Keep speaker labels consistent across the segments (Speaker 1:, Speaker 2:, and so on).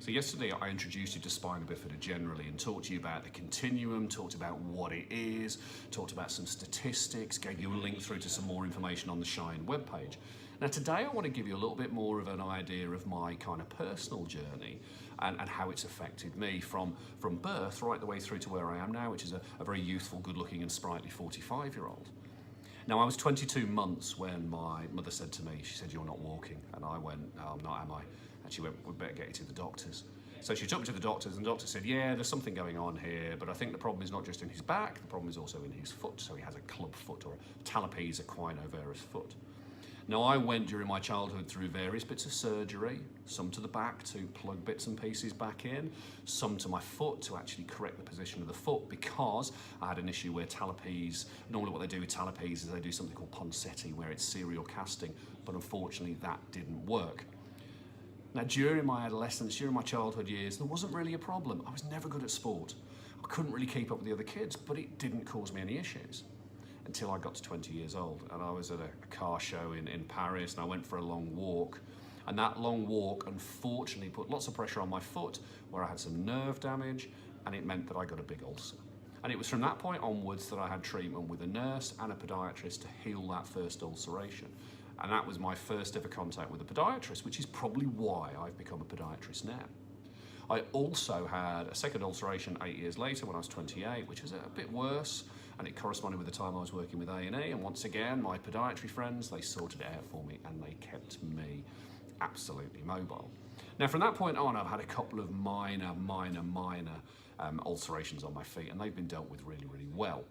Speaker 1: So yesterday I introduced you to spina bifida generally and talked to you about the continuum, talked about what it is, talked about some statistics, gave you a link through to some more information on the Shine webpage. Now today I want to give you a little bit more of an idea of my kind of personal journey and how it's affected me from birth right the way through to where I am now, which is a very youthful, good-looking and sprightly 45-year-old. Now I was 22 months when my mother said to me, she said, "You're not walking." And I went, "No, I'm not, am I?" And she went, "We better get you to the doctors." So she took me to the doctors and the doctor said, "Yeah, there's something going on here, but I think the problem is not just in his back, the problem is also in his foot." So he has a club foot or a talipes equinovarus foot. Now I went during my childhood through various bits of surgery, some to the back to plug bits and pieces back in, some to my foot to actually correct the position of the foot because I had an issue where talipes, normally what they do with talipes is they do something called poncetti where it's serial casting, but unfortunately that didn't work. Now during my adolescence, during my childhood years, there wasn't really a problem. I was never good at sport. I couldn't really keep up with the other kids, but it didn't cause me any issues until I got to 20 years old. And I was at a car show in Paris and I went for a long walk. And that long walk unfortunately put lots of pressure on my foot where I had some nerve damage and it meant that I got a big ulcer. And it was from that point onwards that I had treatment with a nurse and a podiatrist to heal that first ulceration. And that was my first ever contact with a podiatrist, which is probably why I've become a podiatrist now. I also had a second ulceration 8 years later when I was 28, which was a bit worse, and it corresponded with the time I was working with A&E, and once again, my podiatry friends, they sorted it out for me and they kept me absolutely mobile. Now from that point on, I've had a couple of minor ulcerations on my feet, and they've been dealt with really, really well.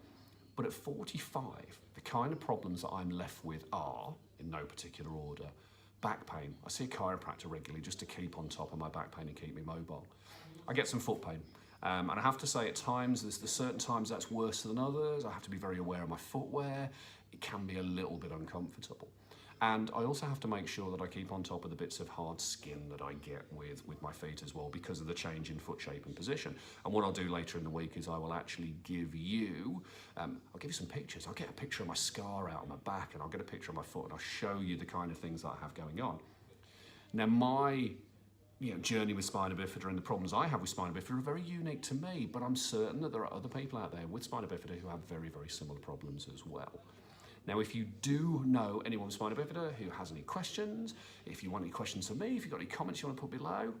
Speaker 1: But at 45, the kind of problems that I'm left with are, in no particular order, back pain. I see a chiropractor regularly just to keep on top of my back pain and keep me mobile. I get some foot pain. And I have to say at times, there's certain times that's worse than others. I have to be very aware of my footwear. It can be a little bit uncomfortable. And I also have to make sure that I keep on top of the bits of hard skin that I get with my feet as well because of the change in foot shape and position. And what I'll do later in the week is I will actually give you, I'll give you some pictures. I'll get a picture of my scar out on my back and I'll get a picture of my foot and I'll show you the kind of things that I have going on. Now my journey with spina bifida and the problems I have with spina bifida are very unique to me, but I'm certain that there are other people out there with spina bifida who have very, very similar problems as well. Now, if you do know anyone with spina bifida who has any questions, if you want any questions for me, if you've got any comments you want to put below,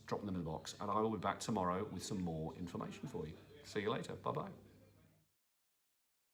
Speaker 1: drop them in the box and I will be back tomorrow with some more information for you. See you later. Bye-bye.